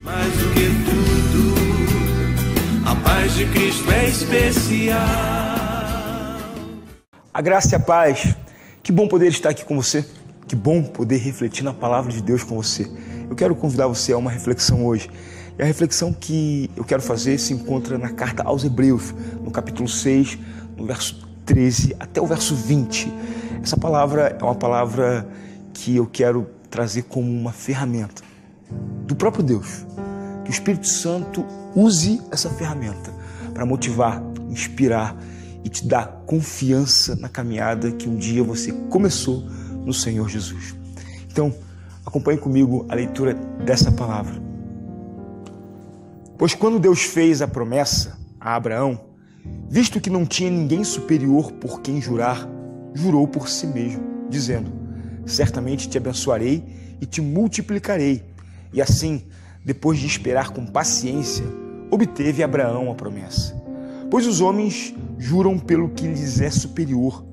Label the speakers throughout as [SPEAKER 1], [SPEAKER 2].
[SPEAKER 1] Mais do que tudo, a paz de Cristo é especial.
[SPEAKER 2] A graça e a paz. Que bom poder estar aqui com você. Que bom poder refletir na palavra de Deus com você. Eu quero convidar você a uma reflexão hoje. E a reflexão que eu quero fazer se encontra na carta aos Hebreus, no capítulo 6, no verso 13 até o verso 20. Essa palavra é uma palavra que eu quero trazer como uma ferramenta do próprio Deus. Que o Espírito Santo use essa ferramenta para motivar, inspirar e te dar confiança na caminhada que um dia você começou no Senhor Jesus. Então, acompanhe comigo a leitura dessa palavra. Pois quando Deus fez a promessa a Abraão, visto que não tinha ninguém superior por quem jurar, jurou por si mesmo, dizendo: certamente te abençoarei e te multiplicarei. E assim, depois de esperar com paciência, obteve Abraão a promessa. Pois os homens juram pelo que lhes é superior,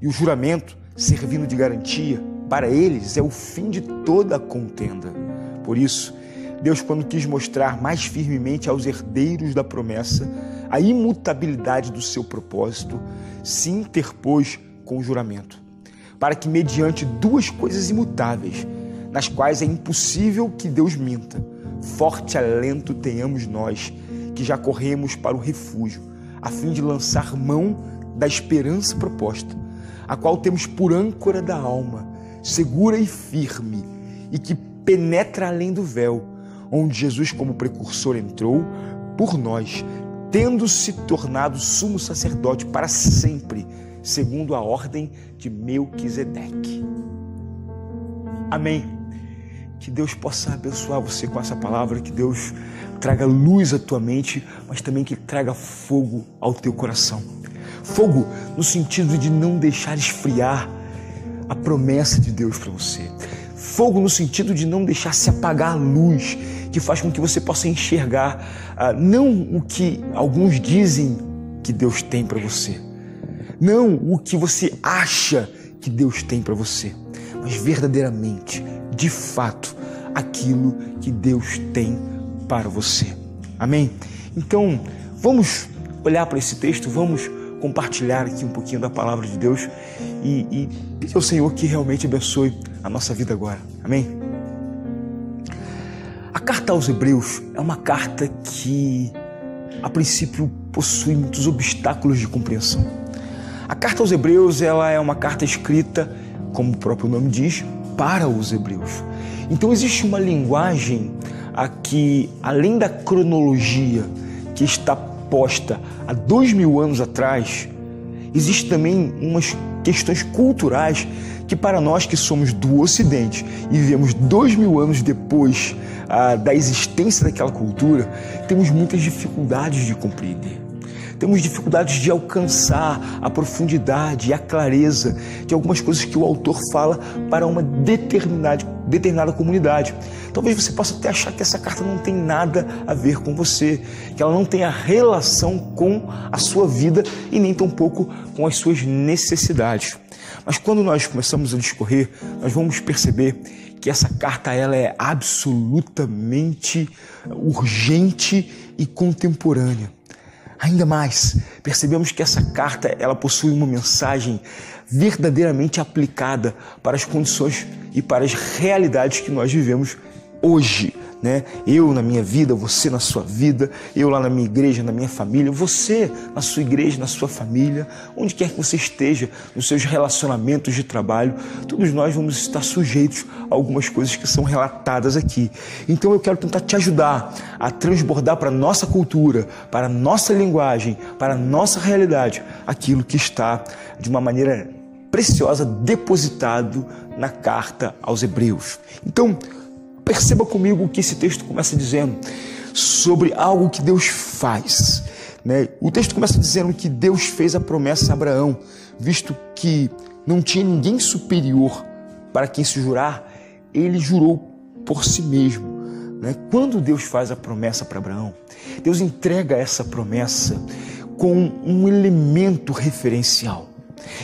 [SPEAKER 2] e o juramento, servindo de garantia, para eles é o fim de toda a contenda. Por isso, Deus, quando quis mostrar mais firmemente aos herdeiros da promessa a imutabilidade do seu propósito, se interpôs com o juramento, para que, mediante duas coisas imutáveis, nas quais é impossível que Deus minta, forte alento tenhamos nós, que já corremos para o refúgio, a fim de lançar mão da esperança proposta, a qual temos por âncora da alma, segura e firme, e que penetra além do véu, onde Jesus como precursor entrou por nós, tendo se tornado sumo sacerdote para sempre, segundo a ordem de Melquisedeque. Amém. Que Deus possa abençoar você com essa palavra, que Deus traga luz à tua mente, mas também que traga fogo ao teu coração. Fogo no sentido de não deixar esfriar a promessa de Deus para você. Fogo no sentido de não deixar se apagar a luz, que faz com que você possa enxergar não o que alguns dizem que Deus tem para você, não o que você acha que Deus tem para você, mas verdadeiramente, de fato, aquilo que Deus tem para você. Amém? Então, vamos olhar para esse texto, vamos compartilhar aqui um pouquinho da palavra de Deus e pedir ao Senhor que realmente abençoe a nossa vida agora. Amém? A carta aos Hebreus é uma carta que, a princípio, possui muitos obstáculos de compreensão. A carta aos Hebreus, ela é uma carta escrita, como o próprio nome diz, para os hebreus. Então existe uma linguagem aqui, além da cronologia que está posta há 2000 anos atrás, existe também umas questões culturais que, para nós que somos do Ocidente e vivemos 2000 anos depois da existência daquela cultura, temos muitas dificuldades de compreender. Temos dificuldades de alcançar a profundidade e a clareza de algumas coisas que o autor fala para uma determinada comunidade. Talvez você possa até achar que essa carta não tem nada a ver com você, que ela não tenha relação com a sua vida e nem tampouco com as suas necessidades. Mas quando nós começamos a discorrer, nós vamos perceber que essa carta ela é absolutamente urgente e contemporânea. Ainda mais, percebemos que essa carta ela possui uma mensagem verdadeiramente aplicada para as condições e para as realidades que nós vivemos hoje, né? Eu na minha vida, você na sua vida, eu lá na minha igreja, na minha família, você na sua igreja, na sua família, onde quer que você esteja, nos seus relacionamentos de trabalho, todos nós vamos estar sujeitos a algumas coisas que são relatadas aqui. Então eu quero tentar te ajudar a transbordar para a nossa cultura, para a nossa linguagem, para a nossa realidade, aquilo que está de uma maneira preciosa depositado na carta aos Hebreus. Então, perceba comigo o que esse texto começa dizendo sobre algo que Deus faz, né? O texto começa dizendo que Deus fez a promessa a Abraão, visto que não tinha ninguém superior para quem se jurar, ele jurou por si mesmo, né? Quando Deus faz a promessa para Abraão, Deus entrega essa promessa com um elemento referencial.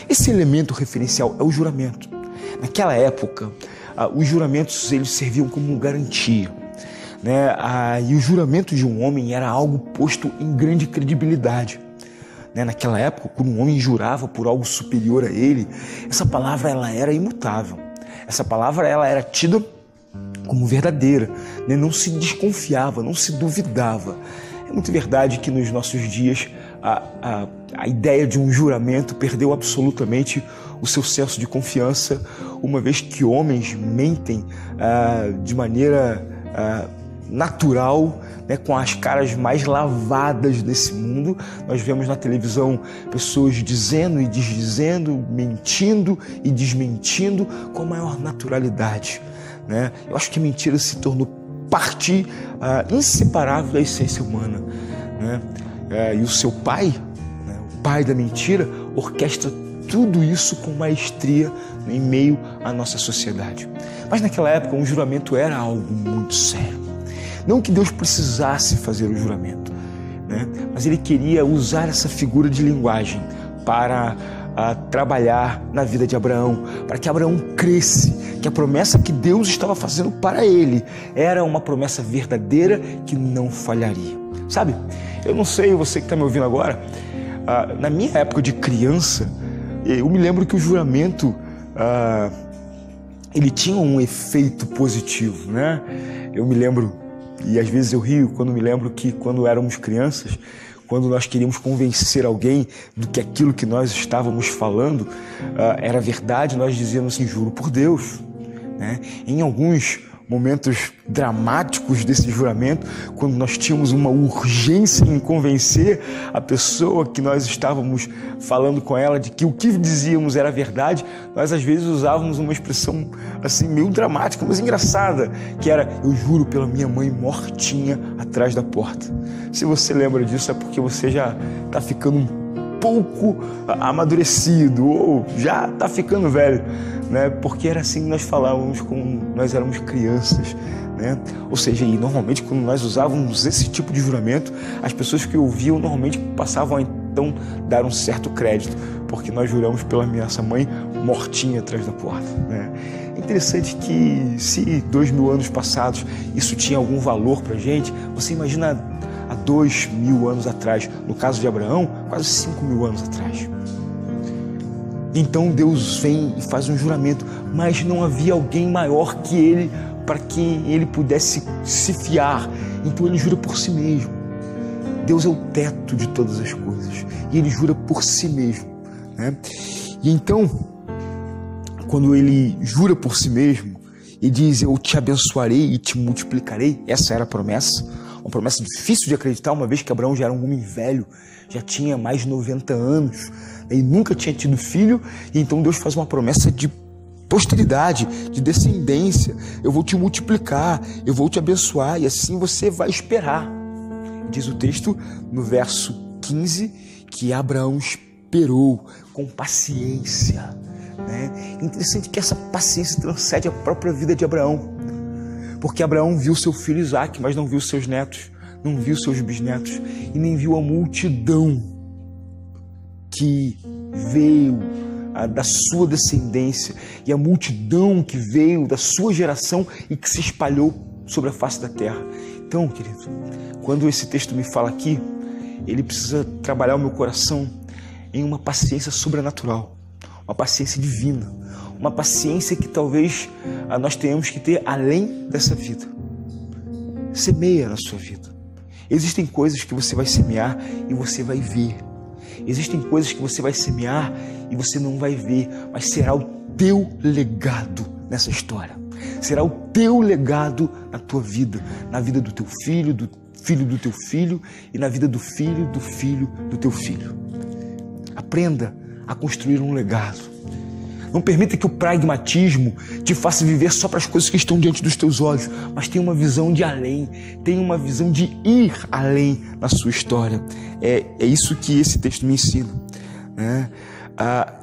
[SPEAKER 2] Esse elemento referencial é o juramento. Naquela época, os juramentos eles serviam como garantia. né? E o juramento de um homem era algo posto em grande credibilidade. Naquela época, quando um homem jurava por algo superior a ele, essa palavra ela era imutável. Essa palavra ela era tida como verdadeira, né? Não se desconfiava, não se duvidava. É muito verdade que nos nossos dias a ideia de um juramento perdeu absolutamente o seu senso de confiança, uma vez que homens mentem de maneira natural, né, com as caras mais lavadas desse mundo. Nós vemos na televisão pessoas dizendo e desdizendo, mentindo e desmentindo com a maior naturalidade, né? Eu acho que a mentira se tornou parte inseparável da essência humana, né? E o seu pai, né, o pai da mentira, orquestra tudo isso com maestria em meio à nossa sociedade. Mas naquela época um juramento era algo muito sério. Não que Deus precisasse fazer o juramento, né? Mas ele queria usar essa figura de linguagem para trabalhar na vida de Abraão, para que Abraão cresce, que a promessa que Deus estava fazendo para ele era uma promessa verdadeira que não falharia. Sabe, eu não sei, você que está me ouvindo agora, na minha época de criança, eu me lembro que o juramento ele tinha um efeito positivo, né? Eu me lembro, e às vezes eu rio quando me lembro que quando éramos crianças, quando nós queríamos convencer alguém do que aquilo que nós estávamos falando era verdade, nós dizíamos assim, juro por Deus, né? Em alguns momentos dramáticos desse juramento, quando nós tínhamos uma urgência em convencer a pessoa que nós estávamos falando com ela de que o que dizíamos era verdade, nós às vezes usávamos uma expressão assim meio dramática, mas engraçada, que era, eu juro pela minha mãe mortinha atrás da porta. Se você lembra disso é porque você já está ficando um pouco amadurecido ou já está ficando velho, né? Porque era assim que nós falávamos quando nós éramos crianças, né? Ou seja, e normalmente quando nós usávamos esse tipo de juramento, as pessoas que ouviam normalmente passavam a então dar um certo crédito, porque nós juramos pela nossa mãe mortinha atrás da porta, né? É interessante que se 2000 anos passados isso tinha algum valor pra gente, você imagina há 2000 anos atrás, no caso de Abraão, quase 5000 anos atrás. Então Deus vem e faz um juramento, mas não havia alguém maior que ele para que ele pudesse se fiar. Então ele jura por si mesmo. Deus é o teto de todas as coisas e ele jura por si mesmo, né? E então, quando ele jura por si mesmo e diz, eu te abençoarei e te multiplicarei, essa era a promessa, uma promessa difícil de acreditar, uma vez que Abraão já era um homem velho, já tinha mais de 90 anos, e nunca tinha tido filho, e então Deus faz uma promessa de posteridade, de descendência. Eu vou te multiplicar, eu vou te abençoar, e assim você vai esperar. Diz o texto no verso 15 que Abraão esperou com paciência, né? Interessante que essa paciência transcende a própria vida de Abraão, porque Abraão viu seu filho Isaque, mas não viu seus netos, não viu seus bisnetos e nem viu a multidão que veio da sua descendência e a multidão que veio da sua geração e que se espalhou sobre a face da terra. Então, querido, quando esse texto me fala aqui, ele precisa trabalhar o meu coração em uma paciência sobrenatural, uma paciência divina, uma paciência que talvez nós tenhamos que ter além dessa vida. Semeia na sua vida. Existem coisas que você vai semear e você vai ver. Existem coisas que você vai semear e você não vai ver, mas será o teu legado nessa história. Será o teu legado na tua vida, na vida do teu filho do teu filho e na vida do filho do teu filho. Aprenda a construir um legado. Não permita que o pragmatismo te faça viver só para as coisas que estão diante dos teus olhos, mas tenha uma visão de além, tenha uma visão de ir além na sua história. É isso que esse texto me ensina, né?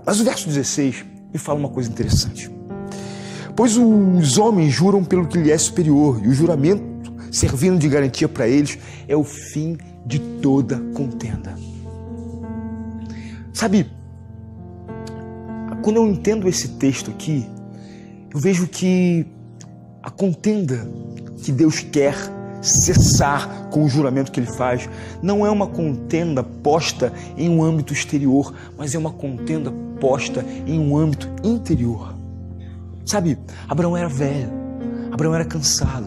[SPEAKER 2] Mas o verso 16 me fala uma coisa interessante. Pois os homens juram pelo que lhe é superior, e o juramento, servindo de garantia para eles, é o fim de toda contenda. Sabe, quando eu entendo esse texto aqui, eu vejo que a contenda que Deus quer cessar com o juramento que ele faz. Não é uma contenda posta em um âmbito exterior, mas é uma contenda posta em um âmbito interior. Sabe, Abraão era velho, Abraão era cansado,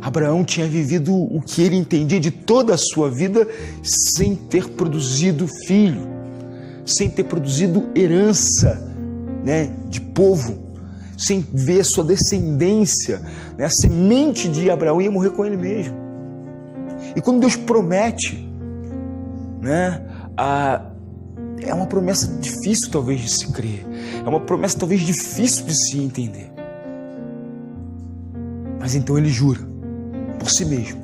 [SPEAKER 2] Abraão tinha vivido o que ele entendia de toda a sua vida sem ter produzido filho, sem ter produzido herança, de povo, sem ver sua descendência, a semente de Abraão ia morrer com ele mesmo. E quando Deus promete, é uma promessa difícil talvez de se crer, é uma promessa talvez difícil de se entender. Mas então ele jura por si mesmo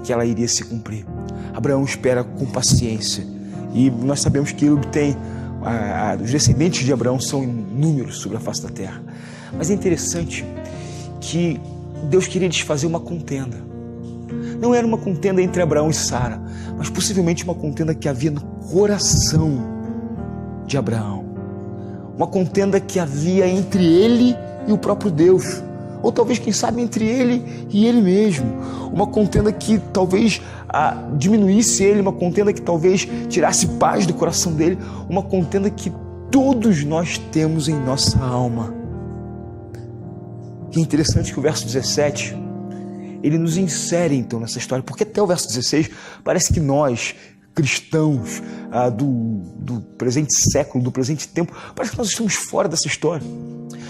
[SPEAKER 2] que ela iria se cumprir. Abraão espera com paciência, e nós sabemos que ele obtém, os descendentes de Abraão são inúmeros sobre a face da terra. Mas é interessante que Deus queria desfazer uma contenda. Não era uma contenda entre Abraão e Sara, mas possivelmente uma contenda que havia no coração de Abraão. Uma contenda que havia entre ele e o próprio Deus. Ou talvez, quem sabe, entre ele e ele mesmo. Uma contenda que talvez diminuísse ele, uma contenda que talvez tirasse paz do coração dele, uma contenda que todos nós temos em nossa alma. E é interessante que o verso 17, ele nos insere então nessa história, porque até o verso 16 parece que nós, cristãos do presente século, do presente tempo, parece que nós estamos fora dessa história.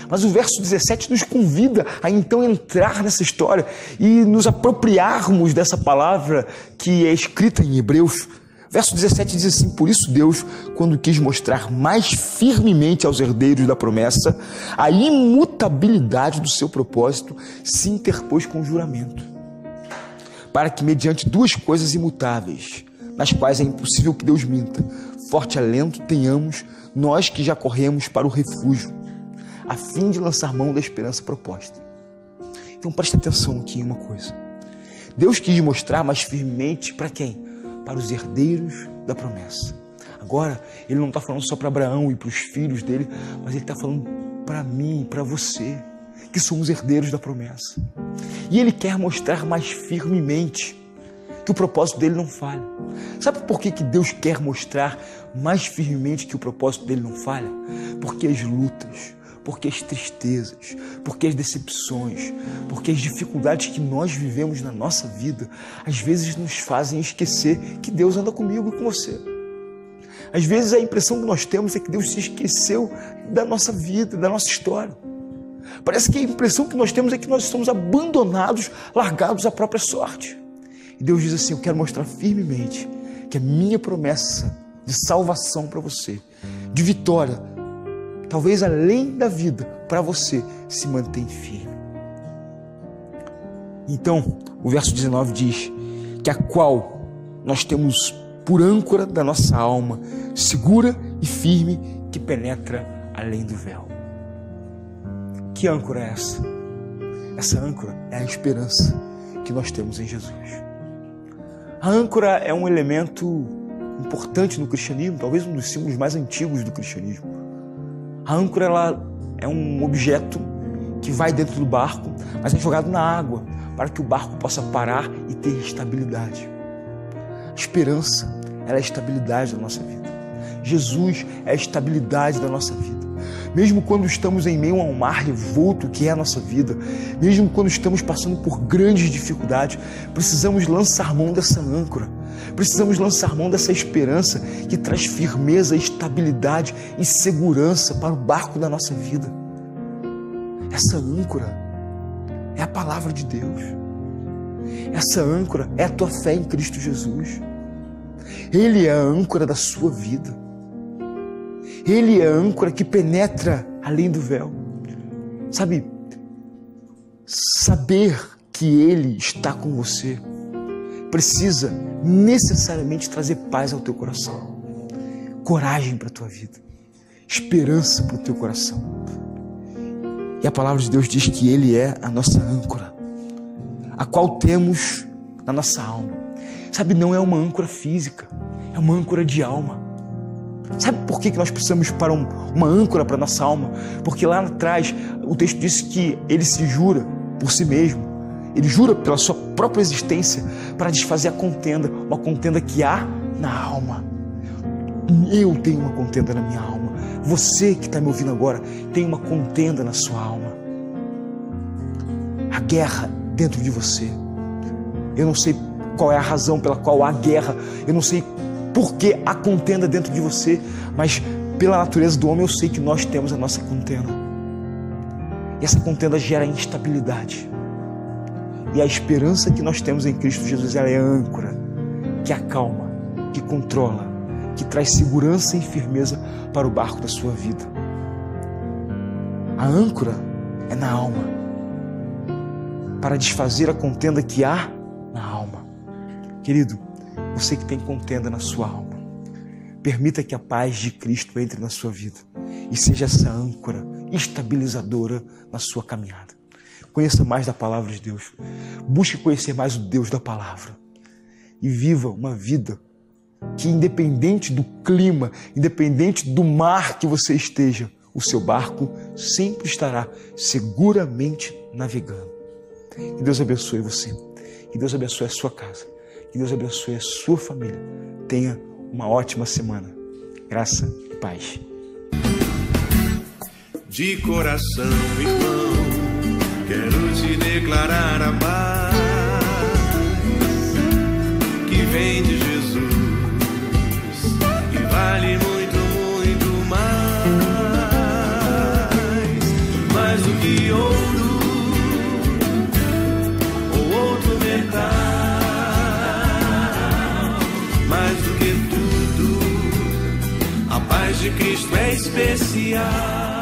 [SPEAKER 2] Mas o verso 17 nos convida a então entrar nessa história e nos apropriarmos dessa palavra que é escrita em Hebreus. Verso 17 diz assim: por isso Deus, quando quis mostrar mais firmemente aos herdeiros da promessa a imutabilidade do seu propósito, se interpôs com o juramento, para que mediante duas coisas imutáveis, nas quais é impossível que Deus minta, forte alento tenhamos nós que já corremos para o refúgio, a fim de lançar mão da esperança proposta. Então preste atenção aqui em uma coisa. Deus quis mostrar mais firmemente para quem? Para os herdeiros da promessa. Agora, ele não está falando só para Abraão e para os filhos dele, mas ele está falando para mim, para você, que somos herdeiros da promessa. E ele quer mostrar mais firmemente que o propósito dele não falha. Sabe por que Deus quer mostrar mais firmemente que o propósito dele não falha? Porque as lutas, porque as tristezas, porque as decepções, porque as dificuldades que nós vivemos na nossa vida, às vezes nos fazem esquecer que Deus anda comigo e com você. Às vezes a impressão que nós temos é que Deus se esqueceu da nossa vida, da nossa história. Parece que a impressão que nós temos é que nós estamos abandonados, largados à própria sorte. E Deus diz assim: eu quero mostrar firmemente que a minha promessa de salvação para você, de vitória, talvez além da vida, para você se mantém firme. Então, o verso 19 diz que a qual nós temos por âncora da nossa alma, segura e firme, que penetra além do véu. Que âncora é essa? Essa âncora é a esperança que nós temos em Jesus. A âncora é um elemento importante no cristianismo, talvez um dos símbolos mais antigos do cristianismo. A âncora, ela é um objeto que vai dentro do barco, mas é jogado na água para que o barco possa parar e ter estabilidade. A esperança, ela é a estabilidade da nossa vida. Jesus é a estabilidade da nossa vida. Mesmo quando estamos em meio a um mar revolto que é a nossa vida, mesmo quando estamos passando por grandes dificuldades, precisamos lançar mão dessa âncora. Precisamos lançar mão dessa esperança que traz firmeza, estabilidade e segurança para o barco da nossa vida. Essa âncora é a palavra de Deus. Essa âncora é a tua fé em Cristo Jesus. Ele é a âncora da sua vida. Ele é a âncora que penetra além do véu. Sabe, saber que Ele está com você precisa necessariamente trazer paz ao teu coração, coragem para a tua vida, esperança para o teu coração. E a palavra de Deus diz que Ele é a nossa âncora, a qual temos na nossa alma. Sabe, não é uma âncora física, é uma âncora de alma. Sabe por que nós precisamos para uma âncora para a nossa alma? Porque lá atrás o texto disse que Ele se jura por si mesmo. Ele jura pela sua própria existência para desfazer a contenda, uma contenda que há na alma. Eu tenho uma contenda na minha alma. Você que está me ouvindo agora tem uma contenda na sua alma. A guerra dentro de você. Eu não sei qual é a razão pela qual há guerra. Eu não sei por que há contenda dentro de você. Mas pela natureza do homem eu sei que nós temos a nossa contenda. E essa contenda gera instabilidade. E a esperança que nós temos em Cristo Jesus, ela é âncora, que acalma, que controla, que traz segurança e firmeza para o barco da sua vida. A âncora é na alma, para desfazer a contenda que há na alma. Querido, você que tem contenda na sua alma, permita que a paz de Cristo entre na sua vida e seja essa âncora estabilizadora na sua caminhada. Conheça mais da palavra de Deus. Busque conhecer mais o Deus da palavra. E viva uma vida que, independente do clima, independente do mar que você esteja, o seu barco sempre estará seguramente navegando. Que Deus abençoe você. Que Deus abençoe a sua casa. Que Deus abençoe a sua família. Tenha uma ótima semana. Graça e paz.
[SPEAKER 1] De coração, irmão, quero te declarar a paz que vem de Jesus, que vale muito, muito mais do que ouro ou outro metal, mais do que tudo, a paz de Cristo é especial.